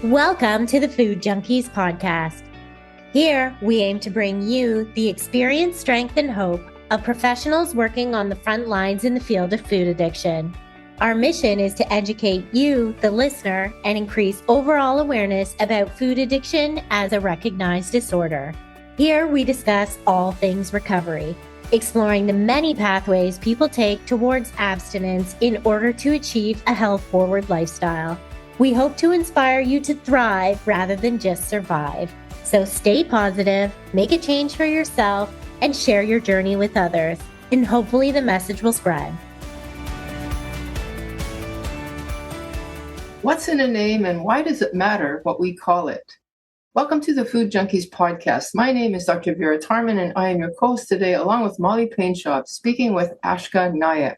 Welcome to the Food Junkies Podcast. Here, we aim to bring you the experience, strength, and hope of professionals working on the front lines in the field of food addiction. Our mission is to educate you, the listener, and increase overall awareness about food addiction as a recognized disorder. Here, we discuss all things recovery, exploring the many pathways people take towards abstinence in order to achieve a health-forward lifestyle. We hope to inspire you to thrive rather than just survive. So stay positive, make a change for yourself, and share your journey with others. And hopefully the message will spread. What's in a name and why does it matter what we call it? Welcome to the Food Junkies Podcast. My name is Dr. Vera Tarman, and I am your host today, along with Molly Painschab, speaking with Ashka Naik.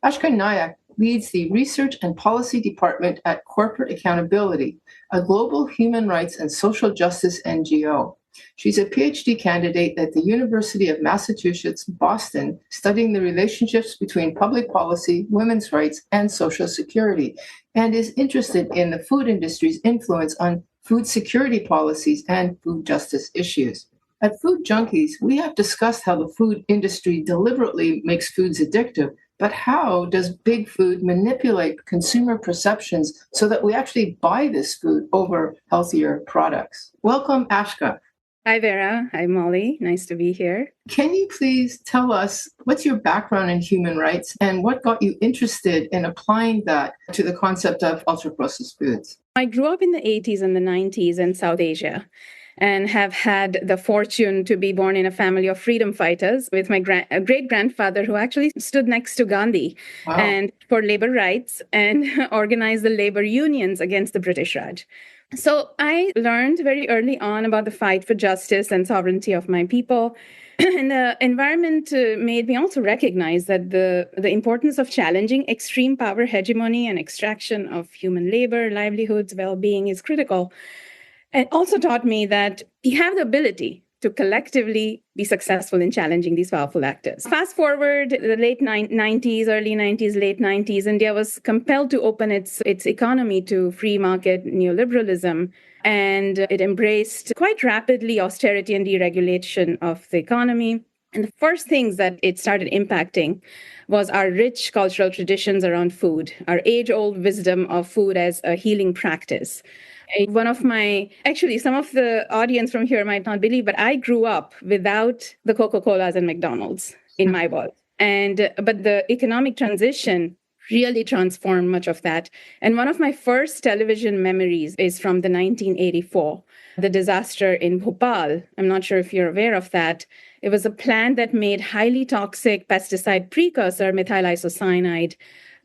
Ashka Naik leads the Research and Policy Department at Corporate Accountability, a global human rights and social justice NGO. She's a Ph.D. candidate at the University of Massachusetts, Boston, studying the relationships between public policy, women's rights, and social security, and is interested in the food industry's influence on food security policies and food justice issues. At Food Junkies, we have discussed how the food industry deliberately makes foods addictive, but how does big food manipulate consumer perceptions so that we actually buy this food over healthier products? Welcome, Ashka. Hi, Vera. Hi, Molly. Nice to be here. Can you please tell us what's your background in human rights and what got you interested in applying that to the concept of ultra-processed foods? I grew up in the 80s and the 90s in South Asia and have had the fortune to be born in a family of freedom fighters with my great-grandfather who actually stood next to Gandhi and for labor rights and organized the labor unions against the British Raj. So I learned very early on about the fight for justice and sovereignty of my people. And the environment made me also recognize that the importance of challenging extreme power hegemony and extraction of human labor, livelihoods, well-being is critical. It also taught me that you have the ability to collectively be successful in challenging these powerful actors. Fast forward the late 90s, early 90s, late 90s, India was compelled to open its economy to free market neoliberalism, and it embraced quite rapidly austerity and deregulation of the economy. And the first things that it started impacting was our rich cultural traditions around food, our age-old wisdom of food as a healing practice. Some of the audience from here might not believe, but I grew up without the Coca-Colas and McDonald's in my world. But the economic transition really transformed much of that. And one of my first television memories is from the 1984, the disaster in Bhopal. I'm not sure if you're aware of that. It was a plant that made highly toxic pesticide precursor, methyl isocyanide,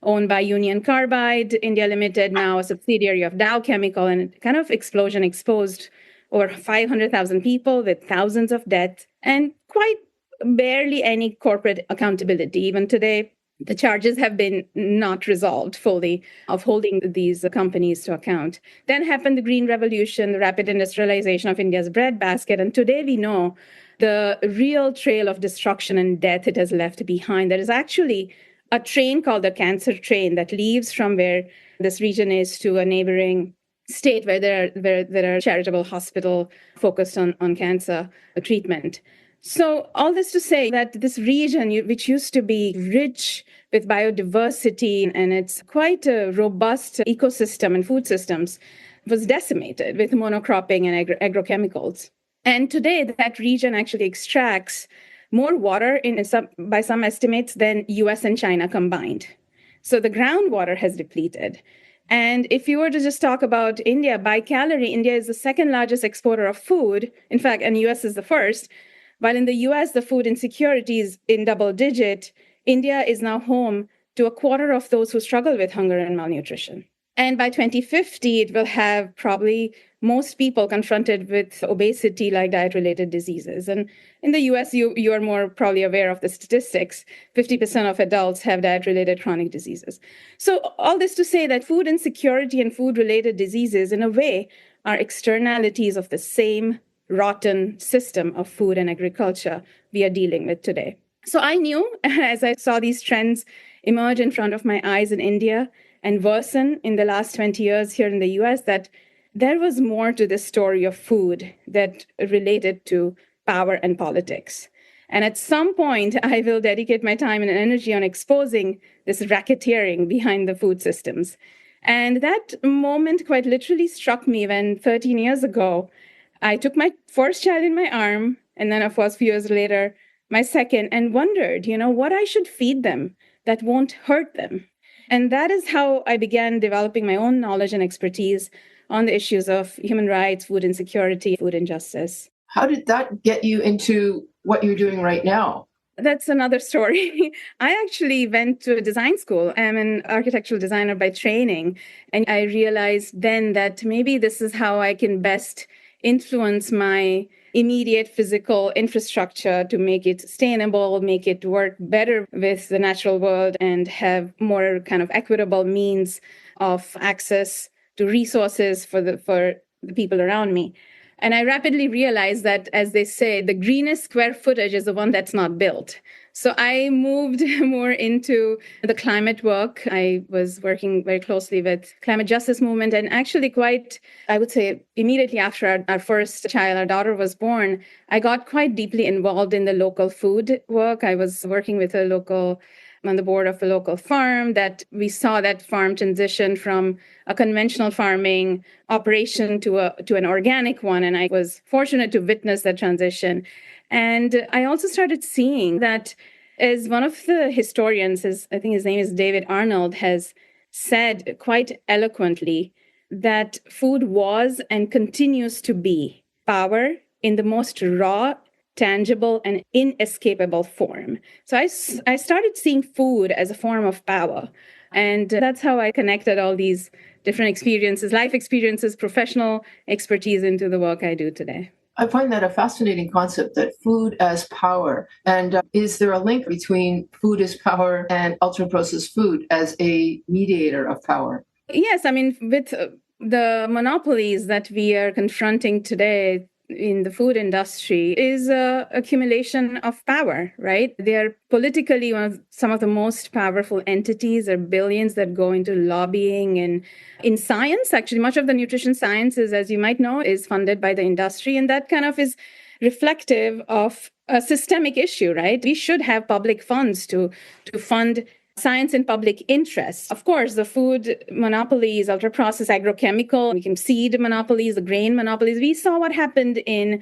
owned by Union Carbide, India Limited, now a subsidiary of Dow Chemical, and kind of explosion exposed over 500,000 people with thousands of deaths and quite barely any corporate accountability. Even today, the charges have been not resolved fully of holding these companies to account. Then happened the Green Revolution, the rapid industrialization of India's breadbasket, and today we know the real trail of destruction and death it has left behind. There is actually a train called the cancer train that leaves from where this region is to a neighboring state where there are charitable hospital focused on cancer treatment. So all this to say that this region, which used to be rich with biodiversity and it's quite a robust ecosystem and food systems, was decimated with monocropping and agrochemicals. And today that region actually extracts more water by some estimates than US and China combined. So the groundwater has depleted. And if you were to just talk about India, by calorie, India is the second largest exporter of food. In fact, and US is the first. While in the US, the food insecurity is in double digit, India is now home to a quarter of those who struggle with hunger and malnutrition. And by 2050, it will have probably most people confronted with obesity like diet-related diseases. And in the US, you are more probably aware of the statistics. 50% of adults have diet-related chronic diseases. So all this to say that food insecurity and food-related diseases, in a way, are externalities of the same rotten system of food and agriculture we are dealing with today. So I knew, as I saw these trends emerge in front of my eyes in India and worsen in the last 20 years here in the US, that there was more to the story of food that related to power and politics. And at some point, I will dedicate my time and energy on exposing this racketeering behind the food systems. And that moment quite literally struck me when 13 years ago, I took my first child in my arm, and then, of course, a few years later, my second, and wondered, what I should feed them that won't hurt them. And that is how I began developing my own knowledge and expertise on the issues of human rights, food insecurity, food injustice. How did that get you into what you're doing right now? That's another story. I actually went to a design school. I'm an architectural designer by training. And I realized then that maybe this is how I can best influence my immediate physical infrastructure to make it sustainable, make it work better with the natural world, and have more kind of equitable means of access to resources for the people around me. And I rapidly realized that, as they say, the greenest square footage is the one that's not built. So I moved more into the climate work. I was working very closely with climate justice movement, and actually quite, I would say, immediately after our first child, our daughter was born, I got quite deeply involved in the local food work. I was working with on the board of a local farm that we saw that farm transition from a conventional farming operation to an organic one. And I was fortunate to witness that transition. And I also started seeing that, as one of the historians, I think his name is David Arnold, has said quite eloquently, that food was and continues to be power in the most raw, tangible, and inescapable form. So I started seeing food as a form of power. And that's how I connected all these different experiences, life experiences, professional expertise into the work I do today. I find that a fascinating concept, that food as power. And is there a link between food as power and ultra-processed food as a mediator of power? Yes, I mean, with the monopolies that we are confronting today in the food industry is accumulation of power, right? They are politically some of the most powerful entities. There are billions that go into lobbying. And in science, actually, much of the nutrition sciences, as you might know, is funded by the industry. And that kind of is reflective of a systemic issue, right? We should have public funds to fund science in public interest. Of course, the food monopolies, ultra-processed agrochemical, seed monopolies, the grain monopolies. We saw what happened in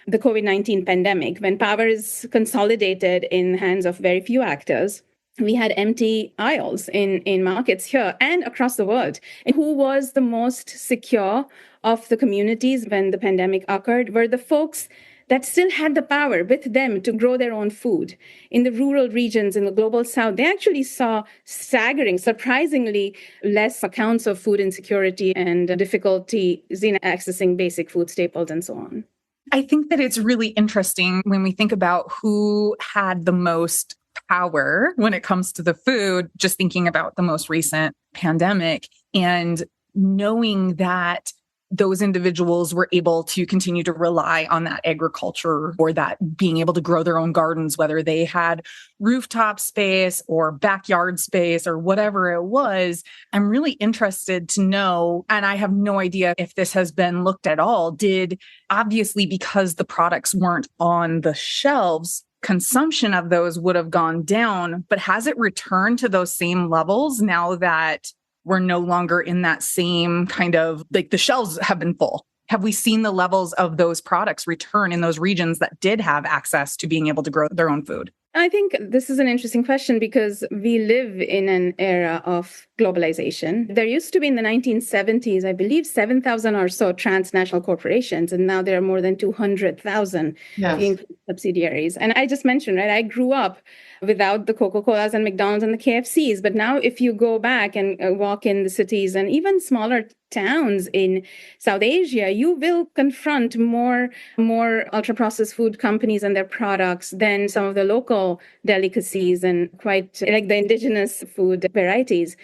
the COVID-19 pandemic when power is consolidated in the hands of very few actors. We had empty aisles in markets here and across the world. And who was the most secure of the communities when the pandemic occurred were the folks that still had the power with them to grow their own food. In the rural regions, in the global south, they actually saw staggering, surprisingly less accounts of food insecurity and difficulty in accessing basic food staples and so on. I think that it's really interesting when we think about who had the most power when it comes to the food, just thinking about the most recent pandemic and knowing that those individuals were able to continue to rely on that agriculture or that being able to grow their own gardens, whether they had rooftop space or backyard space or whatever it was. I'm really interested to know, and I have no idea if this has been looked at all, obviously because the products weren't on the shelves, consumption of those would have gone down, but has it returned to those same levels now that we're no longer in that same kind of, like, the shelves have been full? Have we seen the levels of those products return in those regions that did have access to being able to grow their own food? I think this is an interesting question because we live in an era of globalization. There used to be in the 1970s, I believe, 7,000 or so transnational corporations, and now there are more than 200,000 subsidiaries. And I just mentioned, right, I grew up without the Coca-Colas and McDonald's and the KFCs. But now if you go back and walk in the cities and even smaller towns in South Asia, you will confront more ultra-processed food companies and their products than some of the local delicacies and quite like the indigenous food varieties.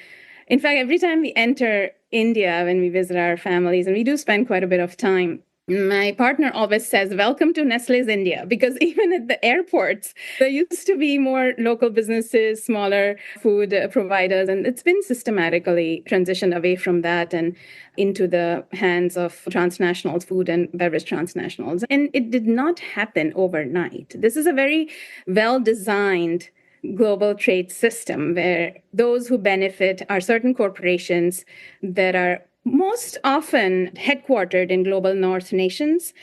In fact, every time we enter India, when we visit our families, and we do spend quite a bit of time, My partner always says, welcome to Nestle's India, because even at the airports, there used to be more local businesses, smaller food providers, and it's been systematically transitioned away from that and into the hands of transnational food and beverage transnationals. And it did not happen overnight. This is a very well-designed global trade system where those who benefit are certain corporations that are most often headquartered in global north nations.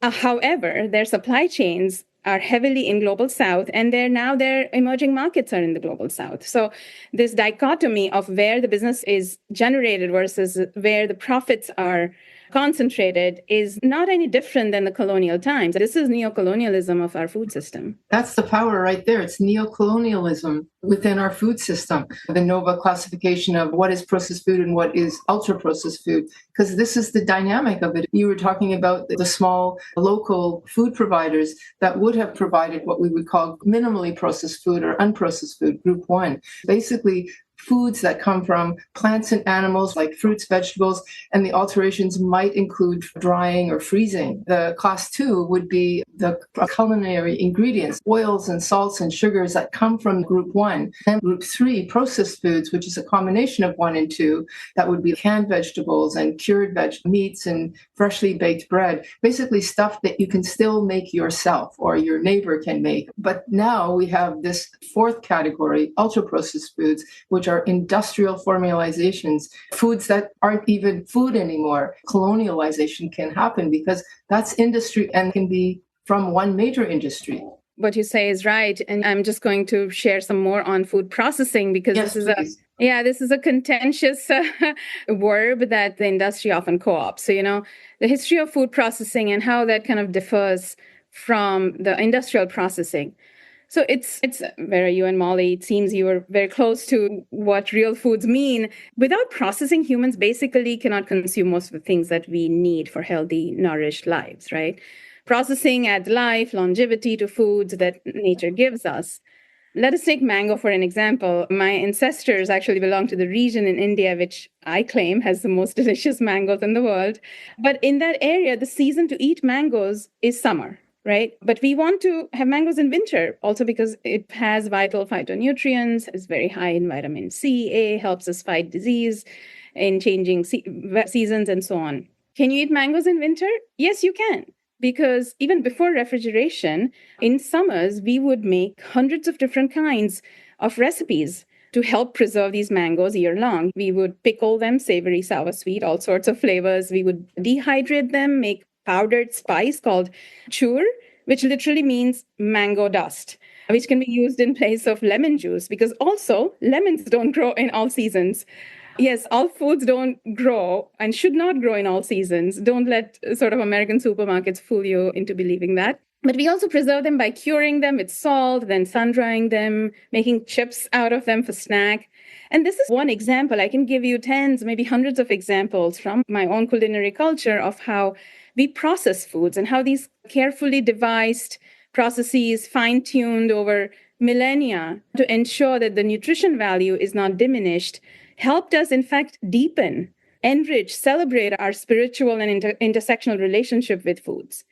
However, their supply chains are heavily in global south, and their emerging markets are in the global south. So this dichotomy of where the business is generated versus where the profits are concentrated is not any different than the colonial times. This is neocolonialism of our food system. That's the power right there. It's neocolonialism within our food system. The NOVA classification of what is processed food and what is ultra-processed food, because this is the dynamic of it. You were talking about the small local food providers that would have provided what we would call minimally processed food or unprocessed food, group one. Basically, foods that come from plants and animals like fruits, vegetables, and the alterations might include drying or freezing. The class two would be the culinary ingredients, oils and salts and sugars that come from group one. Then group three, processed foods, which is a combination of one and two, that would be canned vegetables and cured meats and freshly baked bread, basically stuff that you can still make yourself or your neighbor can make. But now we have this fourth category, ultra-processed foods, which are industrial formalizations, foods that aren't even food anymore. Colonialization can happen because that's industry and can be from one major industry. What you say is right. And I'm just going to share some more on food processing because Yes, this is a contentious verb that the industry often co-opts. So, the history of food processing and how that kind of differs from the industrial processing. So it's Vera, you and Molly, it seems you are very close to what real foods mean. Without processing, humans basically cannot consume most of the things that we need for healthy, nourished lives, right? Processing adds life, longevity to foods that nature gives us. Let us take mango for an example. My ancestors actually belong to the region in India, which I claim has the most delicious mangoes in the world. But in that area, the season to eat mangoes is summer. Right? But we want to have mangoes in winter also because it has vital phytonutrients, is very high in vitamin C, A, helps us fight disease in changing seasons and so on. Can you eat mangoes in winter? Yes, you can. Because even before refrigeration, in summers, we would make hundreds of different kinds of recipes to help preserve these mangoes year long. We would pickle them, savory, sour, sweet, all sorts of flavors. We would dehydrate them, make powdered spice called chur, which literally means mango dust, which can be used in place of lemon juice because also lemons don't grow in all seasons. Yes, all foods don't grow and should not grow in all seasons. Don't let sort of American supermarkets fool you into believing that. But we also preserve them by curing them with salt, then sun-drying them, making chips out of them for snack. And this is one example. I can give you tens, maybe hundreds of examples from my own culinary culture of how we process foods and how these carefully devised processes, fine-tuned over millennia to ensure that the nutrition value is not diminished, helped us, in fact, deepen, enrich, celebrate our spiritual and intersectional relationship with foods.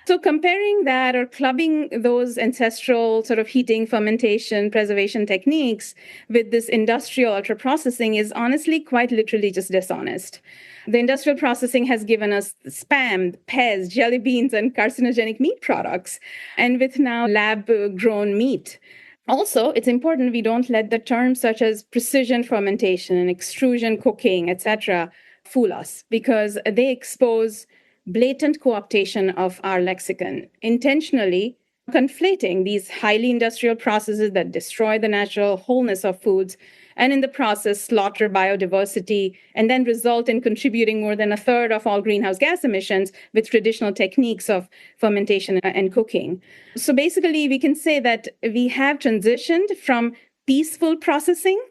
So comparing that or clubbing those ancestral sort of heating, fermentation, preservation techniques with this industrial ultra-processing is honestly quite literally just dishonest. The industrial processing has given us Spam, Pez, jelly beans, and carcinogenic meat products, and with now lab-grown meat. Also, it's important we don't let the terms such as precision fermentation and extrusion cooking, etc., fool us because they expose blatant co-optation of our lexicon, intentionally conflating these highly industrial processes that destroy the natural wholeness of foods and in the process slaughter biodiversity and then result in contributing more than a third of all greenhouse gas emissions with traditional techniques of fermentation and cooking. So basically, we can say that we have transitioned from peaceful processing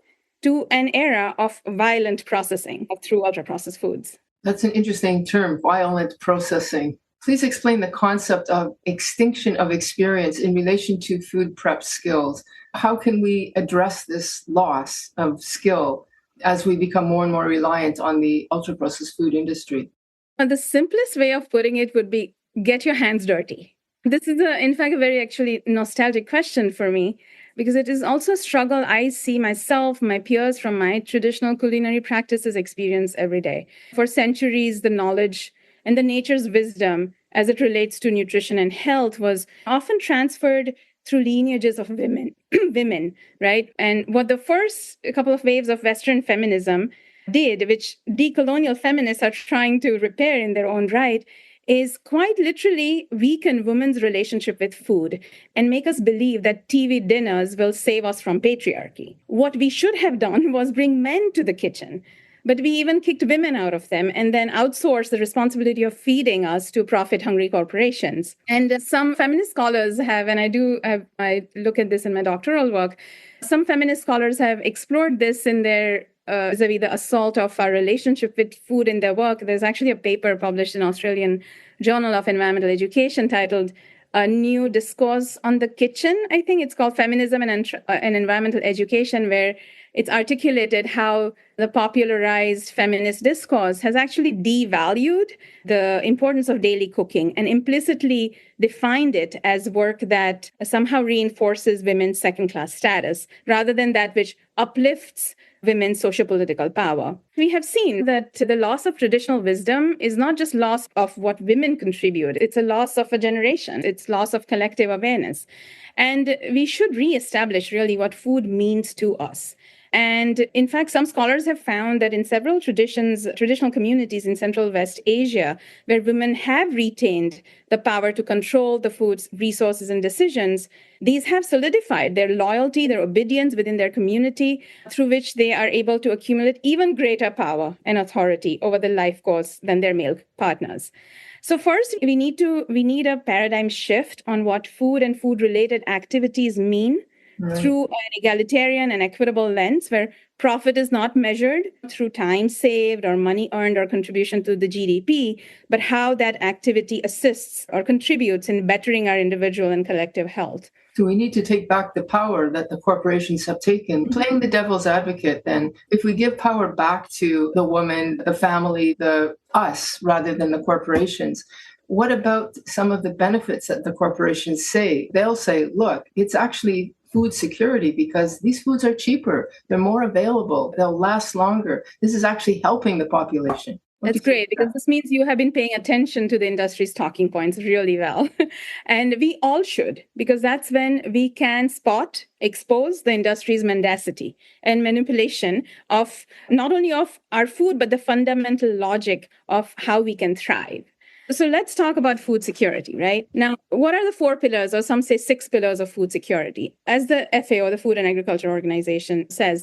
to an era of violent processing through ultra-processed foods. That's an interesting term, violent processing. Please explain the concept of extinction of experience in relation to food prep skills. How can we address this loss of skill as we become more and more reliant on the ultra-processed food industry? The simplest way of putting it would be get your hands dirty. This is, in fact, a very actually nostalgic question for me, because it is also a struggle I see myself, my peers from my traditional culinary practices experience every day. For centuries, the knowledge and the nature's wisdom as it relates to nutrition and health was often transferred through lineages of women, right? And what the first couple of waves of Western feminism did, which decolonial feminists are trying to repair in their own right, is quite literally weaken women's relationship with food and make us believe that TV dinners will save us from patriarchy. What we should have done was bring men to the kitchen, but we even kicked women out of them and then outsourced the responsibility of feeding us to profit-hungry corporations. And some feminist scholars have, and I look at this in my doctoral work, some feminist scholars have explored this in their vis-a-vis the assault of our relationship with food in their work. There's actually a paper published in Australian Journal of Environmental Education titled A New Discourse on the Kitchen. I think it's called Feminism and Environmental Education, where it's articulated how the popularized feminist discourse has actually devalued the importance of daily cooking and implicitly defined it as work that somehow reinforces women's second-class status, rather than that which uplifts women's sociopolitical power. We have seen that the loss of traditional wisdom is not just loss of what women contribute, it's a loss of a generation, it's loss of collective awareness. And we should reestablish really what food means to us. And in fact, some scholars have found that in several traditional communities in Central West Asia, where women have retained the power to control the food's resources and decisions, these have solidified their loyalty, their obedience within their community, through which they are able to accumulate even greater power and authority over the life course than their male partners. So first, we need a paradigm shift on what food and food-related activities mean. Right. Through an egalitarian and equitable lens, where profit is not measured through time saved or money earned or contribution to the GDP, but how that activity assists or contributes in bettering our individual and collective health. So we need to take back the power that the corporations have taken. Playing the devil's advocate, then, if we give power back to the woman, the family, the us, rather than the corporations, what about some of the benefits that the corporations say? They'll say, look, it's actually food security because these foods are cheaper, they're more available, they'll last longer. This is actually helping the population. That's great, because this means you have been paying attention to the industry's talking points really well. And we all should, because that's when we can expose the industry's mendacity and manipulation of not only of our food, but the fundamental logic of how we can thrive. So let's talk about food security, right? Now, what are the 4 pillars, or some say 6 pillars of food security? As the FAO, the Food and Agriculture Organization, says,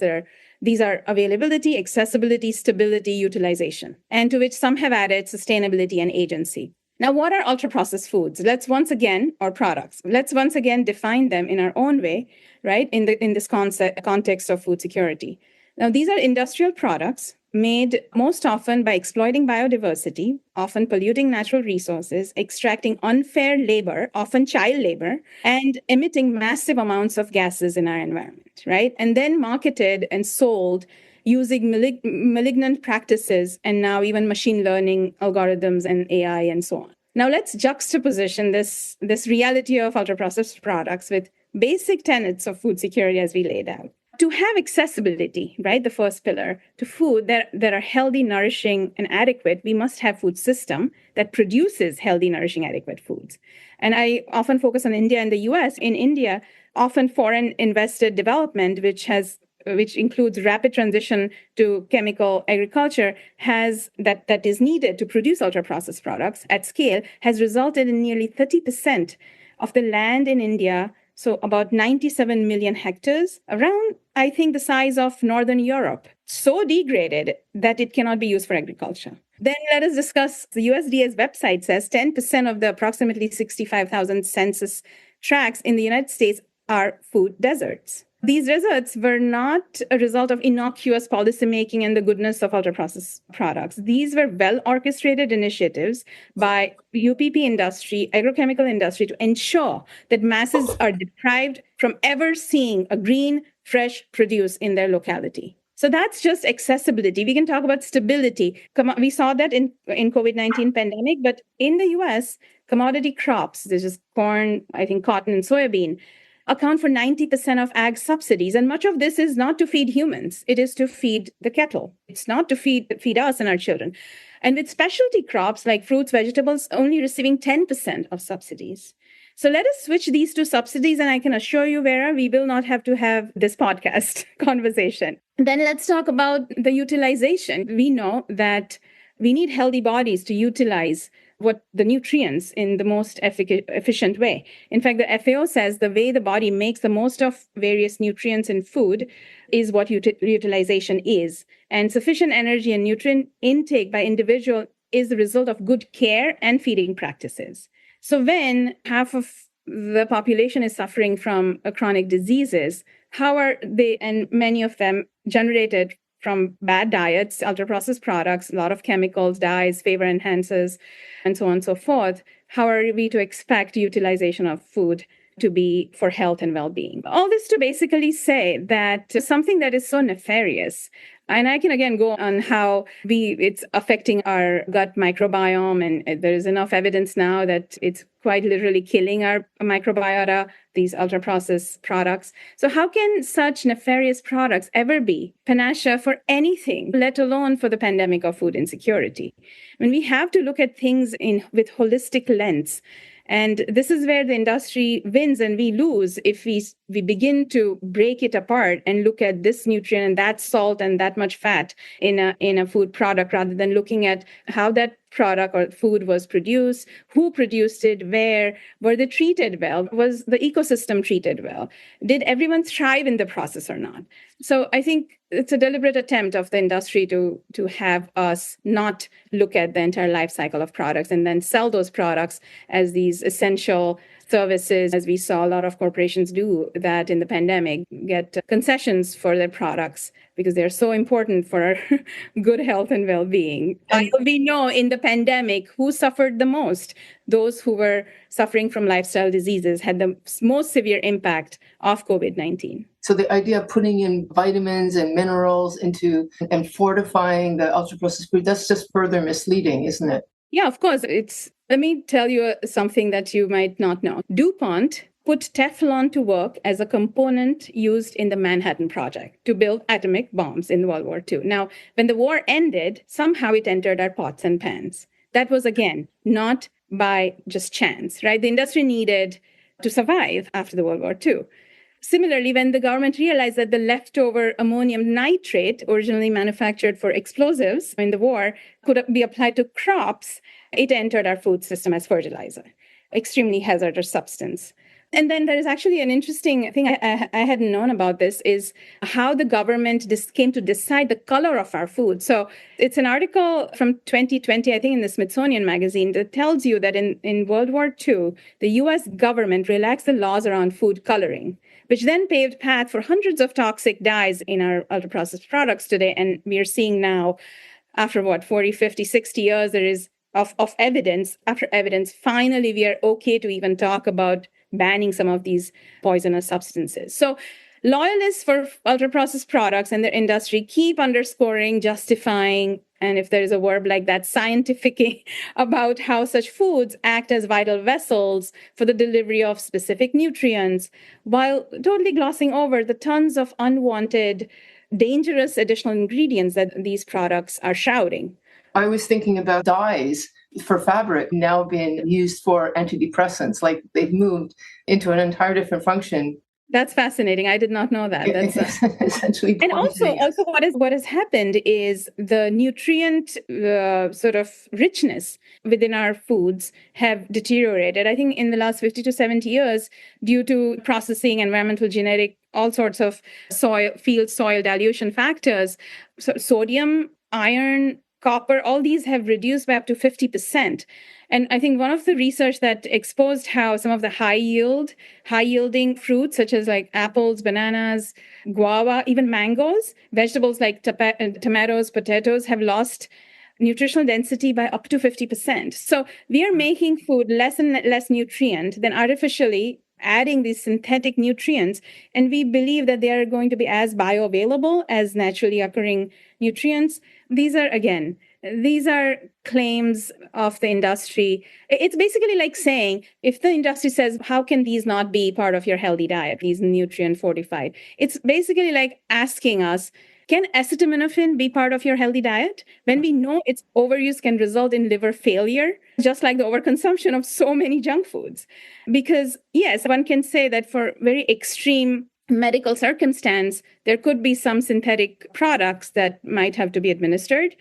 these are availability, accessibility, stability, utilization, and to which some have added sustainability and agency. Now, what are ultra-processed foods? Or products. Let's once again define them in our own way, right? In this context of food security. Now, these are industrial products made most often by exploiting biodiversity, often polluting natural resources, extracting unfair labor, often child labor, and emitting massive amounts of gases in our environment, right? And then marketed and sold using malignant practices and now even machine learning algorithms and AI and so on. Now let's juxtaposition this reality of ultra-processed products with basic tenets of food security as we laid out. To have accessibility, right, the first pillar, to food that are healthy, nourishing, and adequate, we must have food system that produces healthy, nourishing, adequate foods. And I often focus on India and the US. In India, often foreign invested development, which includes rapid transition to chemical agriculture, that is needed to produce ultra-processed products at scale, has resulted in nearly 30% of the land in India. So about 97 million hectares, around, I think, the size of Northern Europe, so degraded that it cannot be used for agriculture. Then let us discuss, the USDA's website says 10% of the approximately 65,000 census tracts in the United States are food deserts. These deserts were not a result of innocuous policymaking and the goodness of ultra-processed products. These were well-orchestrated initiatives by UPP industry, agrochemical industry, to ensure that masses are deprived from ever seeing a green, fresh produce in their locality. So that's just accessibility. We can talk about stability. We saw that in COVID-19 pandemic, but in the US, commodity crops, there's just corn, I think cotton and soybean, account for 90% of ag subsidies. And much of this is not to feed humans. It is to feed the cattle. It's not to feed us and our children. And with specialty crops like fruits, vegetables, only receiving 10% of subsidies. So let us switch these to subsidies. And I can assure you, Vera, we will not have to have this podcast conversation. Then let's talk about the utilization. We know that we need healthy bodies to utilize what the nutrients in the most efficient way. In fact, the FAO says the way the body makes the most of various nutrients in food is what utilization is. And sufficient energy and nutrient intake by individual is the result of good care and feeding practices. So when half of the population is suffering from chronic diseases, how are they, and many of them generated from bad diets, ultra-processed products, a lot of chemicals, dyes, flavor enhancers, and so on and so forth, how are we to expect utilization of food to be for health and well-being? All this to basically say that something that is so nefarious, and I can again go on how it's affecting our gut microbiome, and there is enough evidence now that it's quite literally killing our microbiota, these ultra-processed products. So how can such nefarious products ever be panacea for anything, let alone for the pandemic of food insecurity? I mean, we have to look at things with holistic lens. And this is where the industry wins and we lose if we begin to break it apart and look at this nutrient and that salt and that much fat in a food product, rather than looking at how that product or food was produced, who produced it, where, were they treated well, was the ecosystem treated well, did everyone thrive in the process or not? So I think it's a deliberate attempt of the industry to have us not look at the entire life cycle of products and then sell those products as these essential services, as we saw a lot of corporations do that in the pandemic, get concessions for their products because they're so important for our good health and well-being. And we know in the pandemic, who suffered the most? Those who were suffering from lifestyle diseases had the most severe impact of COVID-19. So the idea of putting in vitamins and minerals into and fortifying the ultra-processed food, that's just further misleading, isn't it? Yeah, of course. Let me tell you something that you might not know. DuPont put Teflon to work as a component used in the Manhattan Project to build atomic bombs in World War II. Now, when the war ended, somehow it entered our pots and pans. That was, again, not by just chance, right? The industry needed to survive after the World War II. Similarly, when the government realized that the leftover ammonium nitrate, originally manufactured for explosives in the war, could be applied to crops, it entered our food system as fertilizer, extremely hazardous substance. And then there is actually an interesting thing I hadn't known about this, is how the government came to decide the color of our food. So it's an article from 2020, I think in the Smithsonian magazine, that tells you that in World War II, the US government relaxed the laws around food coloring, which then paved path for hundreds of toxic dyes in our ultra-processed products today. And we are seeing now, after 40, 50, 60 years, there is of evidence after evidence, finally we are okay to even talk about banning some of these poisonous substances. So loyalists for ultra-processed products and their industry keep underscoring, justifying, and if there is a verb like that, scientificking about how such foods act as vital vessels for the delivery of specific nutrients, while totally glossing over the tons of unwanted, dangerous additional ingredients that these products are shrouding. I was thinking about dyes for fabric now being used for antidepressants, like they've moved into an entire different function. That's fascinating. I did not know that. That's essentially. And also what has happened is the nutrient sort of richness within our foods have deteriorated. I think in the last 50 to 70 years, due to processing, environmental, genetic, all sorts of field soil dilution factors, so sodium, iron, copper, all these have reduced by up to 50%. And I think one of the research that exposed how some of the high-yielding fruits, such as like apples, bananas, guava, even mangoes, vegetables like tomatoes, potatoes, have lost nutritional density by up to 50%. So we are making food less and less nutrient, then artificially adding these synthetic nutrients, and we believe that they are going to be as bioavailable as naturally occurring nutrients. These are claims of the industry. It's basically like saying, if the industry says, how can these not be part of your healthy diet, these nutrient fortified? It's basically like asking us, can acetaminophen be part of your healthy diet? When we know its overuse can result in liver failure, just like the overconsumption of so many junk foods. Because yes, one can say that for very extreme medical circumstance, there could be some synthetic products that might have to be administered.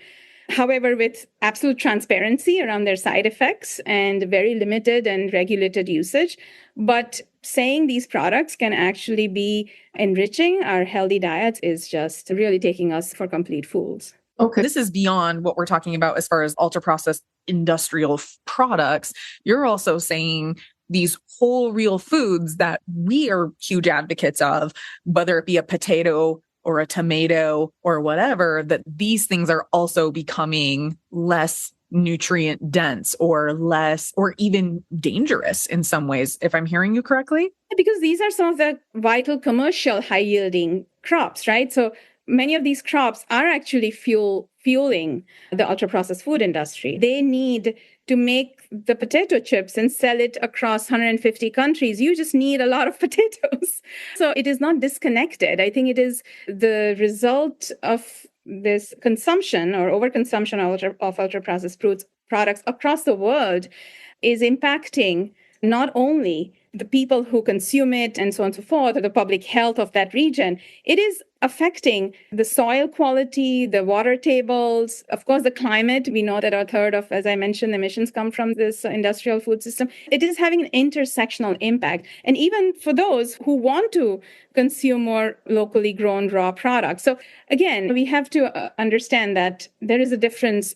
However, with absolute transparency around their side effects and very limited and regulated usage. But saying these products can actually be enriching our healthy diets is just really taking us for complete fools. Okay. This is beyond what we're talking about as far as ultra-processed industrial products. You're also saying these whole real foods that we are huge advocates of, whether it be a potato or a tomato or whatever, that these things are also becoming less nutrient dense or less, or even dangerous in some ways, if I'm hearing you correctly? Because these are some of the vital commercial high yielding crops, right? So many of these crops are actually fueling the ultra processed food industry. They need to make the potato chips and sell it across 150 countries. You just need a lot of potatoes. So it is not disconnected. I think it is the result of this consumption or overconsumption of ultra processed products across the world is impacting not only the people who consume it and so on and so forth, or the public health of that region. It is affecting the soil quality, the water tables, of course, the climate. We know that a third of, as I mentioned, emissions come from this industrial food system. It is having an intersectional impact. And even for those who want to consume more locally grown raw products. So again, we have to understand that there is a difference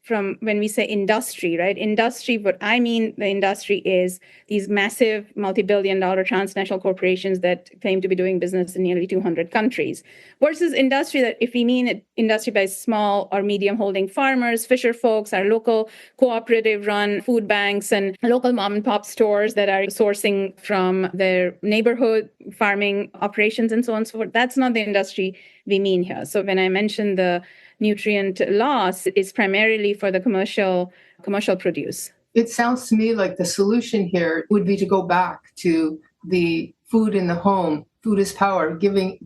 from when we say industry, right? Industry, what I mean, the industry is these massive multi-billion-dollar transnational corporations that claim to be doing business in nearly 200 countries, versus industry that, if we mean industry by small or medium holding farmers, fisher folks, our local cooperative-run food banks and local mom-and-pop stores that are sourcing from their neighborhood farming operations and so on and so forth. That's not the industry we mean here. So when I mentioned the nutrient loss, is primarily for the commercial produce. It sounds to me like the solution here would be to go back to the food in the home. Food is power,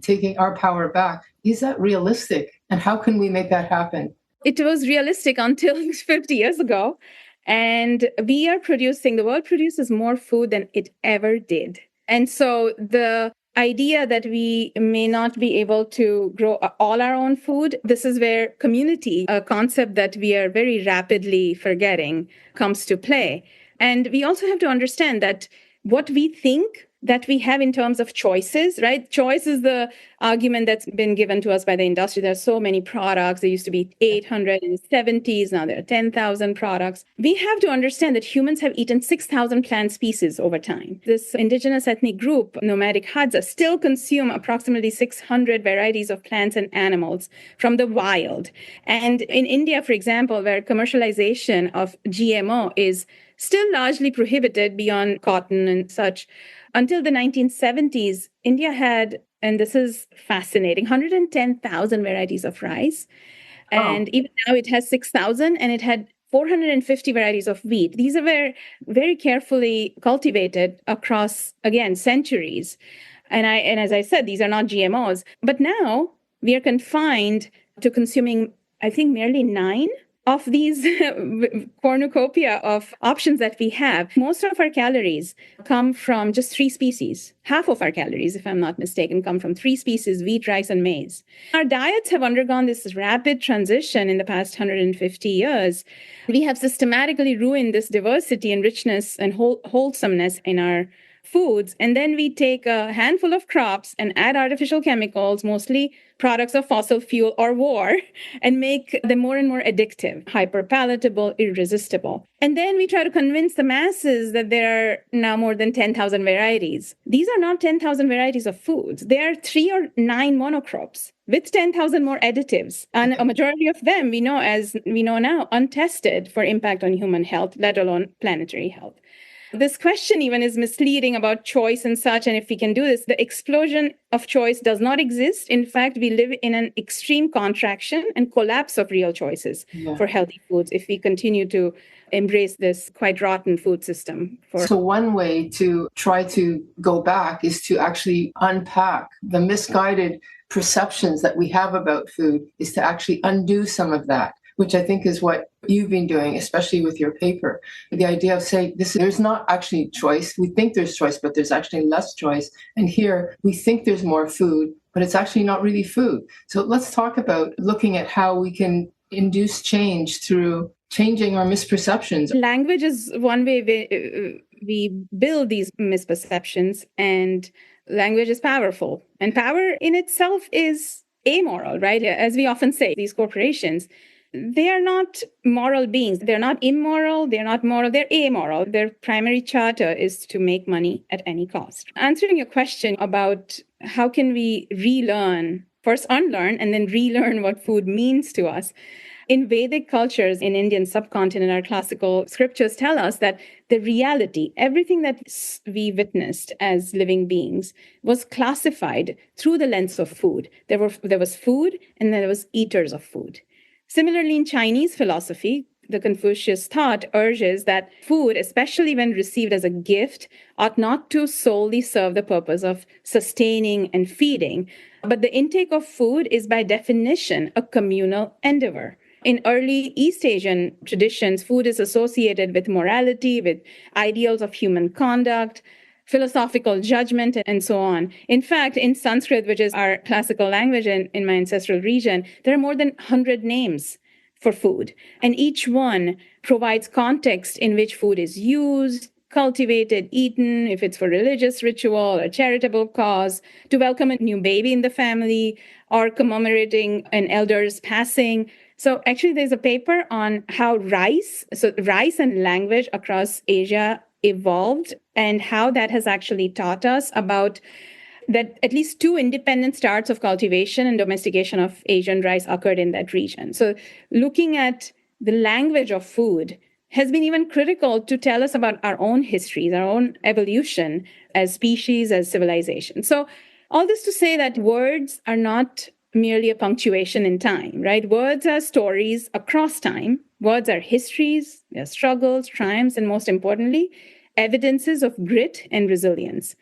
taking our power back. Is that realistic? And how can we make that happen? It was realistic until 50 years ago. And the world produces more food than it ever did. And so the idea that we may not be able to grow all our own food, this is where community, a concept that we are very rapidly forgetting, comes to play. And we also have to understand that what we think that we have in terms of choices, right? Choice is the argument that's been given to us by the industry. There are so many products. There used to be 800 in the 70s. Now there are 10,000 products. We have to understand that humans have eaten 6,000 plant species over time. This indigenous ethnic group, nomadic Hadza, still consume approximately 600 varieties of plants and animals from the wild. And in India, for example, where commercialization of GMO is still largely prohibited beyond cotton and such, until the 1970s, India had, and this is fascinating, 110,000 varieties of rice. And even now it has 6,000, and it had 450 varieties of wheat. These are very, very carefully cultivated across, again, centuries. And as I said, these are not GMOs. But now we are confined to consuming, I think, merely 9 of these cornucopia of options that we have. Most of our calories come from just 3 species. Half of our calories, if I'm not mistaken, come from 3 species: wheat, rice, and maize. Our diets have undergone this rapid transition in the past 150 years. We have systematically ruined this diversity and richness and wholesomeness in our foods. And then we take a handful of crops and add artificial chemicals, mostly products of fossil fuel or war, and make them more and more addictive, hyperpalatable, irresistible. And then we try to convince the masses that there are now more than 10,000 varieties. These are not 10,000 varieties of foods. They are 3 or 9 monocrops with 10,000 more additives. And a majority of them, we know now, untested for impact on human health, let alone planetary health. this question even is misleading about choice and such. And if we can do this, the explosion of choice does not exist. In fact, we live in an extreme contraction and collapse of real choices for healthy foods if we continue to embrace this quite rotten food system. So one way to try to go back is to actually unpack the misguided perceptions that we have about food, is to actually undo some of that, which I think is what you've been doing, especially with your paper. The idea of saying there's not actually choice. We think there's choice, but there's actually less choice. And here we think there's more food, but it's actually not really food. So let's talk about looking at how we can induce change through changing our misperceptions. Language is one way we build these misperceptions, and language is powerful. And power in itself is amoral, right? As we often say, these corporations, they are not moral beings. They're not immoral. They're not moral. They're amoral. Their primary charter is to make money at any cost. Answering your question about how can we relearn, first unlearn, and then relearn what food means to us. In Vedic cultures in Indian subcontinent, our classical scriptures tell us that the reality, everything that we witnessed as living beings, was classified through the lens of food. There was food, and then there was eaters of food. Similarly, in Chinese philosophy, the Confucius thought urges that food, especially when received as a gift, ought not to solely serve the purpose of sustaining and feeding, but the intake of food is by definition a communal endeavor. In early East Asian traditions, food is associated with morality, with ideals of human conduct, philosophical judgment, and so on. In fact, in Sanskrit, which is our classical language in my ancestral region, there are more than 100 names for food. And each one provides context in which food is used, cultivated, eaten, if it's for religious ritual or charitable cause, to welcome a new baby in the family, or commemorating an elder's passing. So actually, there's a paper on how rice and language across Asia evolved, and how that has actually taught us about that at least 2 independent starts of cultivation and domestication of Asian rice occurred in that region. So looking at the language of food has been even critical to tell us about our own histories, our own evolution as species, as civilization. So all this to say that words are not merely a punctuation in time, right? Words are stories across time. Words are histories, their struggles, triumphs, and most importantly, evidences of grit and resilience.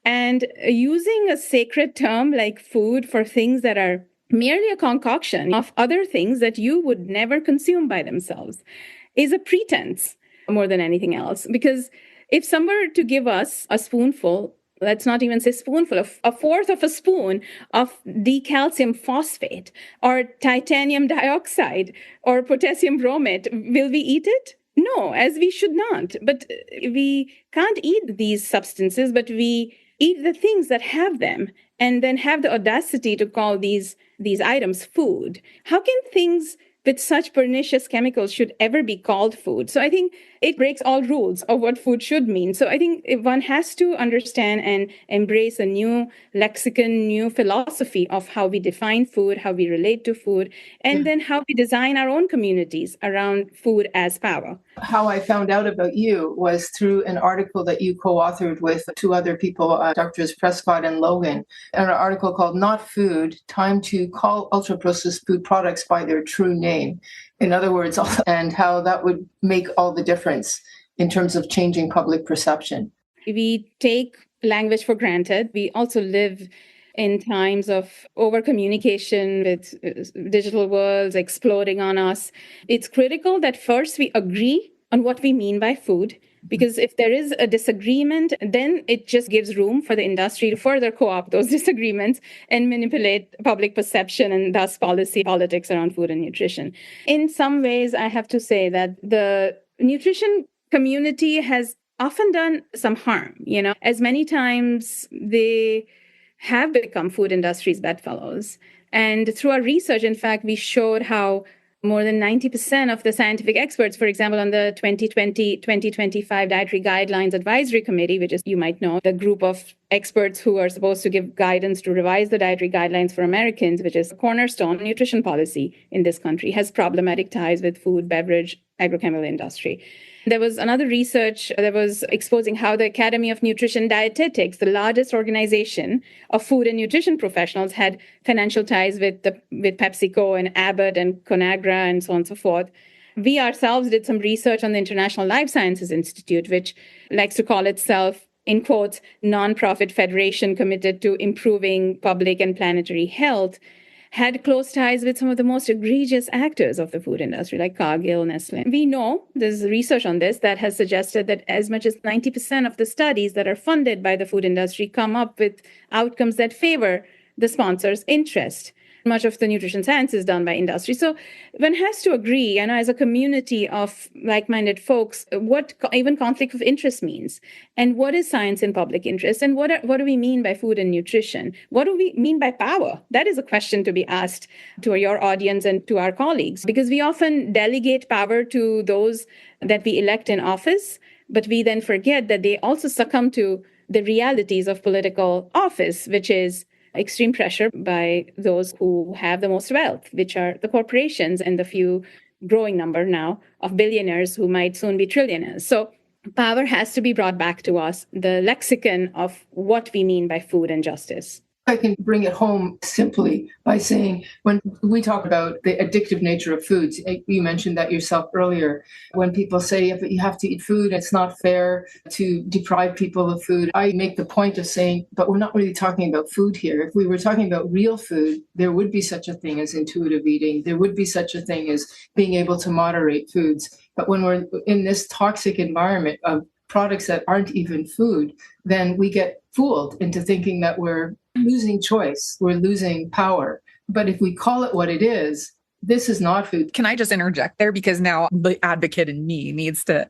And using a sacred term like food for things that are merely a concoction of other things that you would never consume by themselves is a pretense more than anything else. Because if someone were to give us a spoonful, let's not even say spoonful, a fourth of a spoon of decalcium phosphate or titanium dioxide or potassium bromate, will we eat it? No, as we should not. But we can't eat these substances, but we eat the things that have them, and then have the audacity to call these items food. How can things with such pernicious chemicals should ever be called food? So I think it breaks all rules of what food should mean. So I think one has to understand and embrace a new lexicon, new philosophy of how we define food, how we relate to food, and then how we design our own communities around food as power. How I found out about you was through an article that you co-authored with 2 other people, Drs. Prescott and Logan, an article called Not Food, Time to Call Ultra-Processed Food Products by Their True Name. In other words, and how that would make all the difference in terms of changing public perception. We take language for granted. We also live in times of over-communication with digital worlds exploding on us. It's critical that first we agree on what we mean by food, because if there is a disagreement, then it just gives room for the industry to further co-opt those disagreements and manipulate public perception and thus politics around food and nutrition. In some ways, I have to say that the nutrition community has often done some harm. As many times they have become food industry's bedfellows. And through our research, in fact, we showed how more than 90% of the scientific experts, for example, on the 2020-2025 Dietary Guidelines Advisory Committee, which is, you might know, the group of experts who are supposed to give guidance to revise the dietary guidelines for Americans, which is a cornerstone nutrition policy in this country, has problematic ties with food, beverage, agrochemical industry. There was another research that was exposing how the Academy of Nutrition Dietetics, the largest organization of food and nutrition professionals, had financial ties with PepsiCo and Abbott and Conagra and so on and so forth. We ourselves did some research on the International Life Sciences Institute, which likes to call itself, in quotes, nonprofit federation committed to improving public and planetary health, had close ties with some of the most egregious actors of the food industry, like Cargill, Nestle. We know there's research on this that has suggested that as much as 90% of the studies that are funded by the food industry come up with outcomes that favor the sponsor's interest. Much of the nutrition science is done by industry. So one has to agree, as a community of like-minded folks, what even conflict of interest means, and what is science in public interest, and what do we mean by food and nutrition? What do we mean by power? That is a question to be asked to your audience and to our colleagues, because we often delegate power to those that we elect in office, but we then forget that they also succumb to the realities of political office, which is extreme pressure by those who have the most wealth, which are the corporations and the few growing number now of billionaires who might soon be trillionaires. So power has to be brought back to us, the lexicon of what we mean by food and justice. I can bring it home simply by saying, when we talk about the addictive nature of foods, you mentioned that yourself earlier, when people say if you have to eat food, it's not fair to deprive people of food. I make the point of saying, but we're not really talking about food here. If we were talking about real food, there would be such a thing as intuitive eating. There would be such a thing as being able to moderate foods. But when we're in this toxic environment of products that aren't even food, then we get fooled into thinking that we're losing choice, we're losing power. But if we call it what it is, this is not food. Can I just interject there? Because now the advocate in me needs to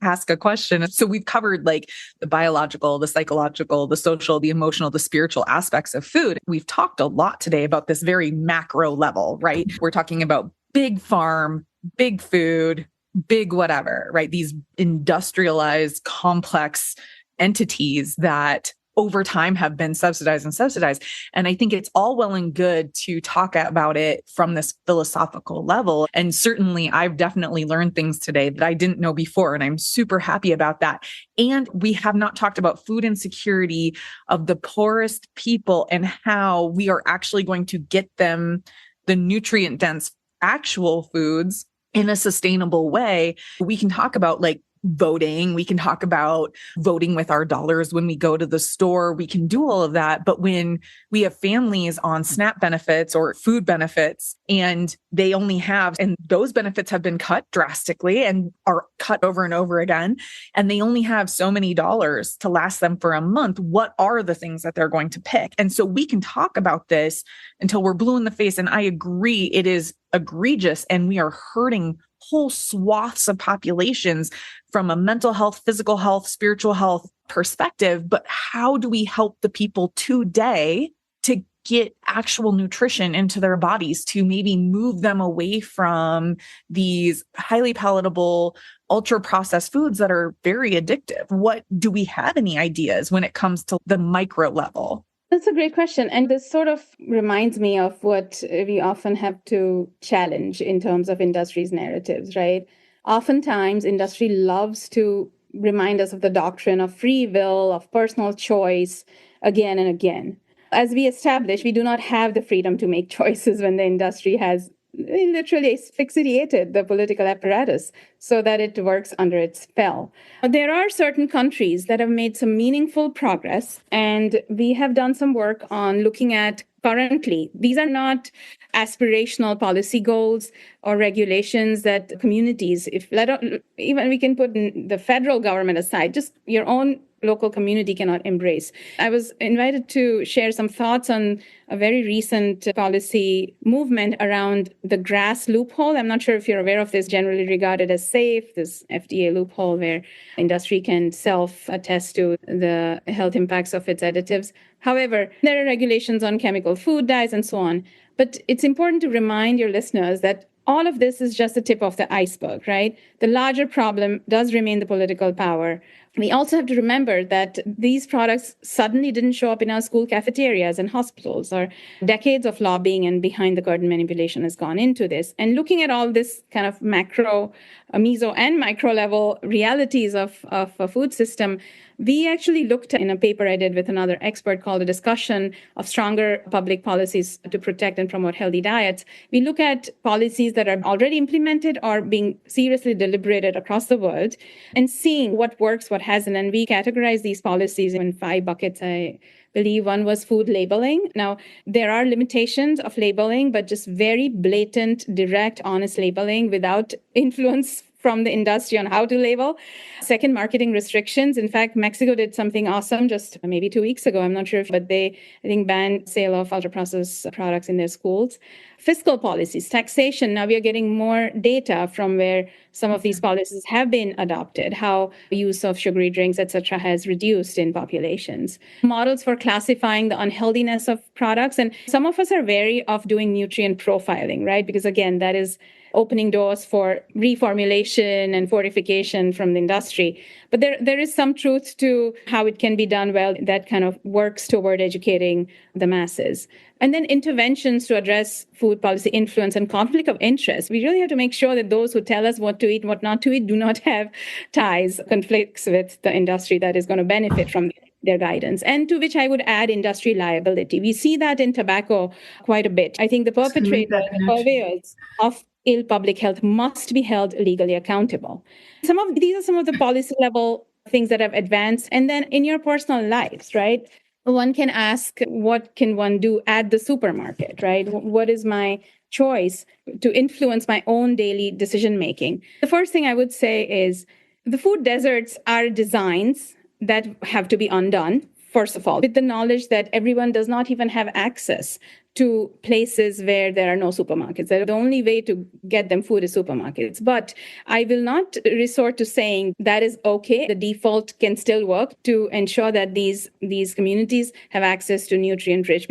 ask a question. So we've covered like the biological, the psychological, the social, the emotional, the spiritual aspects of food. We've talked a lot today about this very macro level, right? We're talking about big farm, big food, big whatever, right? These industrialized, complex entities that over time have been subsidized. And I think it's all well and good to talk about it from this philosophical level. And certainly I've definitely learned things today that I didn't know before. And I'm super happy about that. And we have not talked about food insecurity of the poorest people and how we are actually going to get them the nutrient dense actual foods in a sustainable way. We can talk about like voting. We can talk about voting with our dollars when we go to the store. We can do all of that. But when we have families on SNAP benefits or food benefits, and they only have, and those benefits have been cut drastically and are cut over and over again, and they only have so many dollars to last them for a month, what are the things that they're going to pick? And so we can talk about this until we're blue in the face. And I agree, it is egregious, and we are hurting whole swaths of populations from a mental health, physical health, spiritual health perspective. But how do we help the people today to get actual nutrition into their bodies, to maybe move them away from these highly palatable, ultra-processed foods that are very addictive? What do we have any ideas when it comes to the micro level? That's a great question. And this sort of reminds me of what we often have to challenge in terms of industry's narratives, right? Oftentimes, industry loves to remind us of the doctrine of free will, of personal choice, again and again. As we establish, we do not have the freedom to make choices when the industry has literally asphyxiated the political apparatus so that it works under its spell. There are certain countries that have made some meaningful progress, and we have done some work on looking at currently. These are not aspirational policy goals or regulations that communities, even we can put the federal government aside, just your own local community cannot embrace. I was invited to share some thoughts on a very recent policy movement around the grass loophole. I'm not sure if you're aware of this, generally regarded as safe, this FDA loophole where industry can self-attest to the health impacts of its additives. However, there are regulations on chemical food dyes and so on. But it's important to remind your listeners that all of this is just the tip of the iceberg, right? The larger problem does remain the political power We also have to remember that these products suddenly didn't show up in our school cafeterias and hospitals, or decades of lobbying and behind the curtain manipulation has gone into this. And looking at all this kind of macro, meso and micro level realities of a food system, we actually looked in a paper I did with another expert called A Discussion of Stronger Public Policies to Protect and Promote Healthy Diets. We look at policies that are already implemented or being seriously deliberated across the world and seeing what works, what hasn't. And we categorize these policies in 5 buckets. I believe one was food labeling. Now, there are limitations of labeling, but just very blatant, direct, honest labeling without influence from the industry on how to label. Second, marketing restrictions. In fact, Mexico did something awesome just maybe 2 weeks ago. I'm not sure but they, I think, banned sale of ultra-processed products in their schools. Fiscal policies, taxation. Now we are getting more data from where some of these policies have been adopted, how use of sugary drinks, etc., has reduced in populations. Models for classifying the unhealthiness of products. And some of us are wary of doing nutrient profiling, right? Because again, that is opening doors for reformulation and fortification from the industry. But there is some truth to how it can be done well that kind of works toward educating the masses. And then interventions to address food policy influence and conflict of interest. We really have to make sure that those who tell us what to eat, what not to eat, do not have ties, conflicts with the industry that is going to benefit from their guidance. And to which I would add industry liability. We see that in tobacco quite a bit. I think the perpetrators, the purveyors of ill public health must be held legally accountable. These are some of the policy level things that have advanced. And then in your personal lives, right? One can ask, what can one do at the supermarket, right? What is my choice to influence my own daily decision making? The first thing I would say is the food deserts are designs that have to be undone, first of all, with the knowledge that everyone does not even have access to places where there are no supermarkets. The only way to get them food is supermarkets. But I will not resort to saying that is okay. The default can still work to ensure that these communities have access to nutrient-rich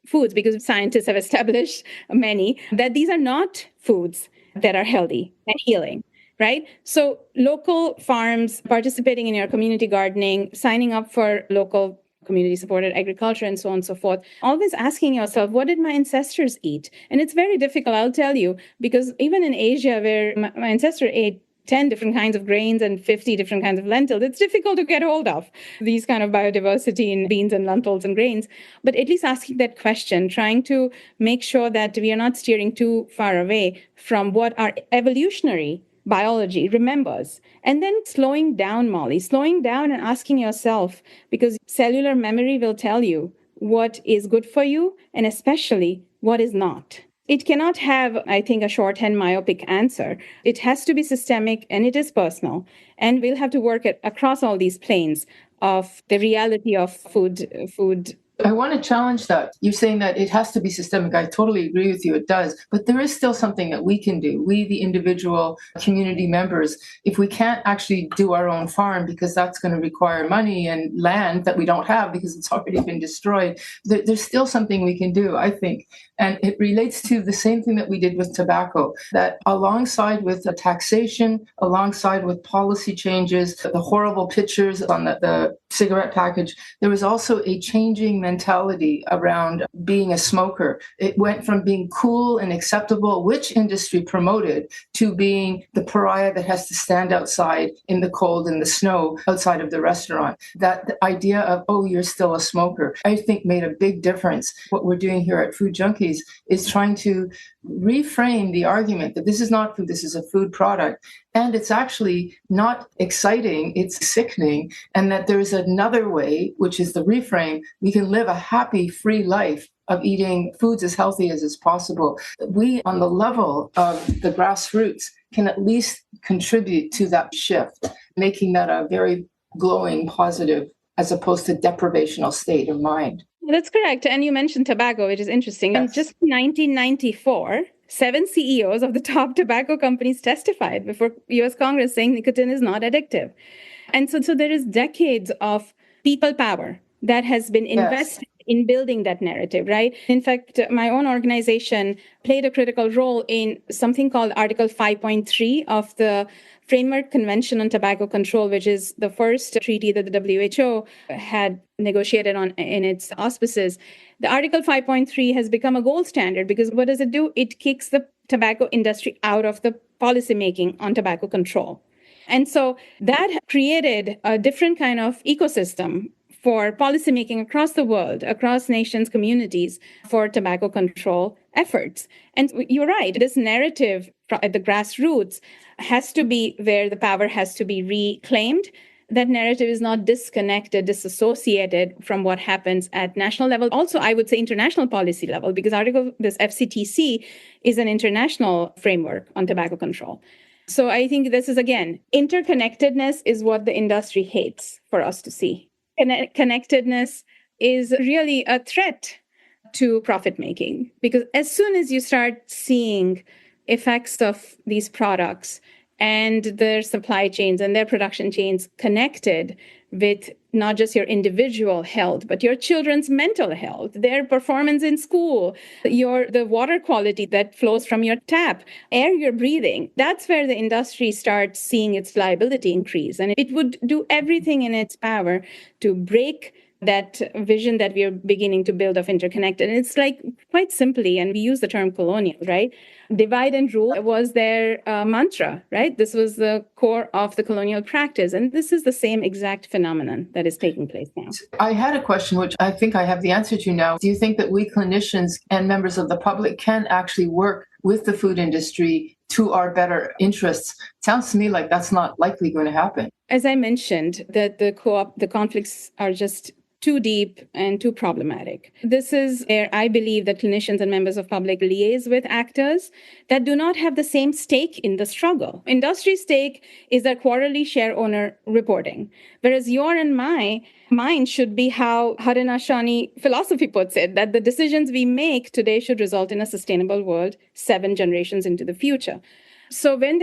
foods, because scientists have established many that these are not foods that are healthy and healing. Right? So local farms, participating in your community gardening, signing up for local community-supported agriculture, and so on and so forth. Always asking yourself, what did my ancestors eat? And it's very difficult, I'll tell you, because even in Asia, where my ancestor ate 10 different kinds of grains and 50 different kinds of lentils, it's difficult to get hold of these kind of biodiversity in beans and lentils and grains. But at least asking that question, trying to make sure that we are not steering too far away from what our evolutionary biology remembers. And then slowing down, Molly, slowing down and asking yourself, because cellular memory will tell you what is good for you and especially what is not. It cannot have, I think, a shorthand myopic answer. It has to be systemic and it is personal. And we'll have to work across all these planes of the reality of food. I want to challenge that. You're saying that it has to be systemic. I totally agree with you. It does. But there is still something that we can do. We, the individual community members, if we can't actually do our own farm, because that's going to require money and land that we don't have because it's already been destroyed, there's still something we can do, I think. And it relates to the same thing that we did with tobacco, that alongside with the taxation, alongside with policy changes, the horrible pictures on the cigarette package, there was also a changing mentality around being a smoker. It went from being cool and acceptable, which industry promoted, to being the pariah that has to stand outside in the cold and the snow outside of the restaurant. That the idea of, oh, you're still a smoker, I think made a big difference. What we're doing here at Food Junkies is trying to reframe the argument that this is not food, this is a food product. And it's actually not exciting, it's sickening. And that there's another way, which is the reframe. We can live a happy, free life of eating foods as healthy as is possible. We, on the level of the grassroots, can at least contribute to that shift, making that a very glowing, positive, as opposed to deprivational state of mind. That's correct. And you mentioned tobacco, which is interesting. Yes. And just in 1994, 7 CEOs of the top tobacco companies testified before US Congress saying nicotine is not addictive. And so there is decades of people power that has been invested in building that narrative, right? In fact, my own organization played a critical role in something called Article 5.3 of the Framework Convention on Tobacco Control, which is the first treaty that the WHO had negotiated on in its auspices. The Article 5.3 has become a gold standard because what does it do? It kicks the tobacco industry out of the policymaking on tobacco control. And so that created a different kind of ecosystem for policymaking across the world, across nations, communities for tobacco control efforts. And you're right, this narrative at the grassroots has to be where the power has to be reclaimed. That narrative is not disconnected, disassociated from what happens at national level. Also, I would say international policy level, because this FCTC is an international framework on tobacco control. So I think this is, again, interconnectedness is what the industry hates for us to see. Connectedness is really a threat to profit making, because as soon as you start seeing effects of these products and their supply chains and their production chains connected with not just your individual health, but your children's mental health, their performance in school, the water quality that flows from your tap, air you're breathing, that's where the industry starts seeing its liability increase. And it would do everything in its power to break that vision that we are beginning to build of interconnected. And it's like, quite simply, and we use the term colonial, right? Divide and rule was their mantra, right? This was the core of the colonial practice. And this is the same exact phenomenon that is taking place now. I had a question, which I think I have the answer to now. Do you think that we clinicians and members of the public can actually work with the food industry to our better interests? Sounds to me like that's not likely going to happen. As I mentioned, that the conflicts are just too deep and too problematic. This is where I believe that clinicians and members of public liaise with actors that do not have the same stake in the struggle. Industry stake is their quarterly share owner reporting, whereas your and mine should be how Haudenosaunee philosophy puts it, that the decisions we make today should result in a sustainable world 7 generations into the future. So when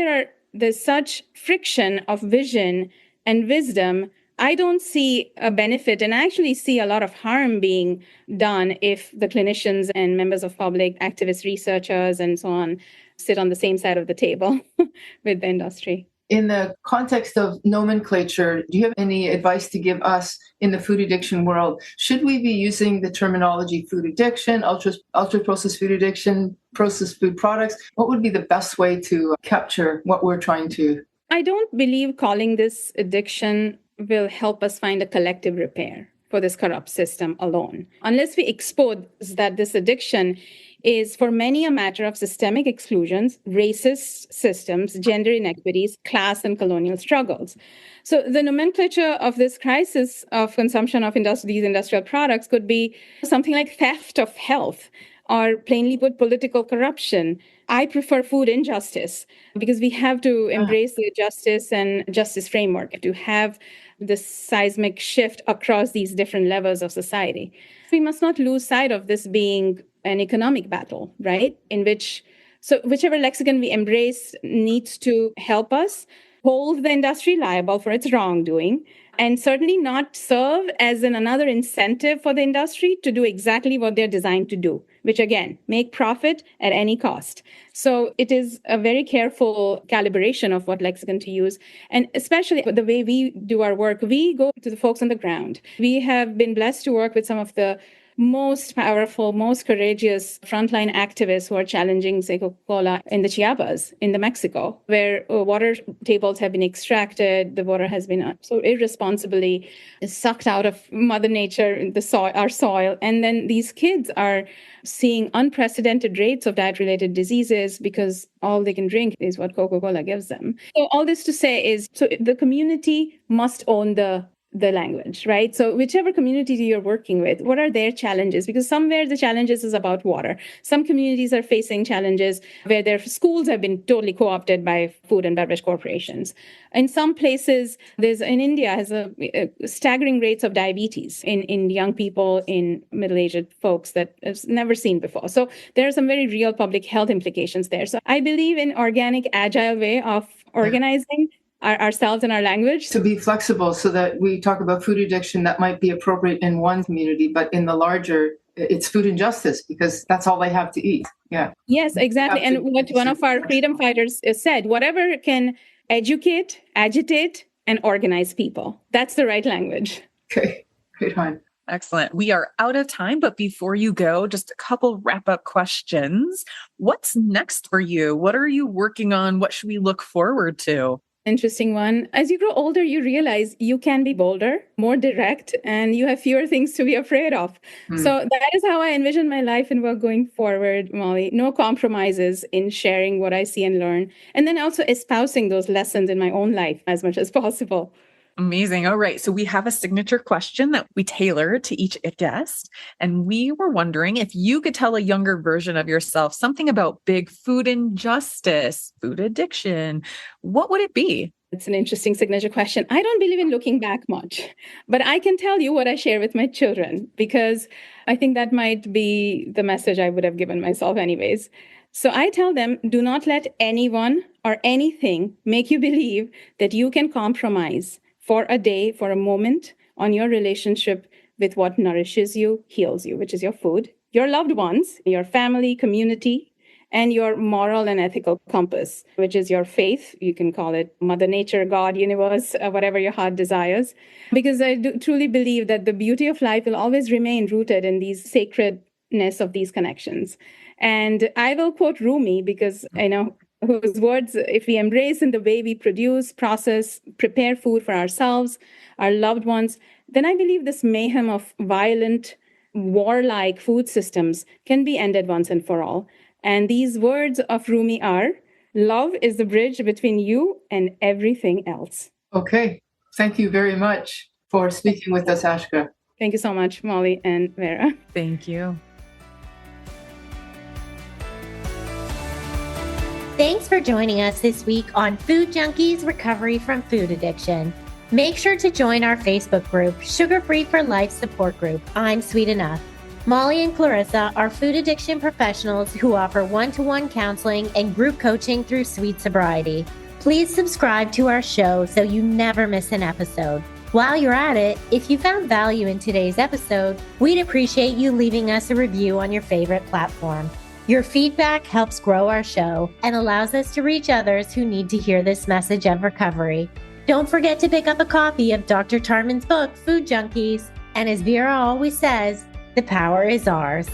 there's such friction of vision and wisdom, I don't see a benefit, and I actually see a lot of harm being done if the clinicians and members of public, activists, researchers, and so on sit on the same side of the table with the industry. In the context of nomenclature, do you have any advice to give us in the food addiction world? Should we be using the terminology food addiction, ultra-processed food addiction, processed food products? What would be the best way to capture what we're trying to? I don't believe calling this addiction will help us find a collective repair for this corrupt system alone, unless we expose that this addiction is for many a matter of systemic exclusions, racist systems, gender inequities, class and colonial struggles. So the nomenclature of this crisis of consumption of these industrial products could be something like theft of health, or plainly put, political corruption. I prefer food injustice, because we have to embrace the justice and justice framework to have this seismic shift across these different levels of society. We must not lose sight of this being an economic battle, right? Whichever lexicon we embrace needs to help us hold the industry liable for its wrongdoing, and certainly not serve as another incentive for the industry to do exactly what they're designed to do, which again, make profit at any cost. So it is a very careful calibration of what lexicon to use. And especially the way we do our work, we go to the folks on the ground. We have been blessed to work with some of the most powerful, most courageous frontline activists who are challenging, say, Coca-Cola in the Chiapas, in the Mexico, where water tables have been extracted, the water has been so irresponsibly sucked out of Mother Nature, our soil, and then these kids are seeing unprecedented rates of diet-related diseases because all they can drink is what Coca-Cola gives them. So all this to say is, so the community must own the language, right? So whichever community you're working with, what are their challenges? Because somewhere the challenges is about water. Some communities are facing challenges where their schools have been totally co-opted by food and beverage corporations. In some places, in India has a staggering rates of diabetes in young people, in middle-aged folks that is never seen before. So there are some very real public health implications there. So I believe in organic, agile way of organizing. ourselves and our language. To be flexible so that we talk about food addiction that might be appropriate in one community, but in the larger, it's food injustice because that's all they have to eat. Yeah. Yes, exactly. And what one of our freedom fighters said, whatever can educate, agitate, and organize people. That's the right language. Okay, great on. Excellent. We are out of time, but before you go, just a couple wrap-up questions. What's next for you? What are you working on? What should we look forward to? Interesting one. As you grow older, you realize you can be bolder, more direct, and you have fewer things to be afraid of. So that is how I envision my life and work going forward, Molly. No compromises in sharing what I see and learn, and then also espousing those lessons in my own life as much as possible. Amazing. All right. So we have a signature question that we tailor to each guest. And we were wondering if you could tell a younger version of yourself something about big food injustice, food addiction. What would it be? It's an interesting signature question. I don't believe in looking back much, but I can tell you what I share with my children, because I think that might be the message I would have given myself anyways. So I tell them, do not let anyone or anything make you believe that you can compromise for a day, for a moment, on your relationship with what nourishes you, heals you, which is your food, your loved ones, your family, community, and your moral and ethical compass, which is your faith. You can call it Mother Nature, God, universe, whatever your heart desires. Because I do truly believe that the beauty of life will always remain rooted in these sacredness of these connections. And I will quote Rumi because I know whose words, if we embrace in the way we produce, process, prepare food for ourselves, our loved ones, then I believe this mayhem of violent, warlike food systems can be ended once and for all. And these words of Rumi are, love is the bridge between you and everything else. Okay. Thank you very much for speaking with us, Ashka. Thank you so much, Molly and Vera. Thank you. Thanks for joining us this week on Food Junkies Recovery from Food Addiction. Make sure to join our Facebook group, Sugar Free for Life Support Group, I'm Sweet Enough. Molly and Clarissa are food addiction professionals who offer one-to-one counseling and group coaching through Sweet Sobriety. Please subscribe to our show so you never miss an episode. While you're at it, if you found value in today's episode, we'd appreciate you leaving us a review on your favorite platform. Your feedback helps grow our show and allows us to reach others who need to hear this message of recovery. Don't forget to pick up a copy of Dr. Tarman's book, Food Junkies. And as Vera always says, the power is ours.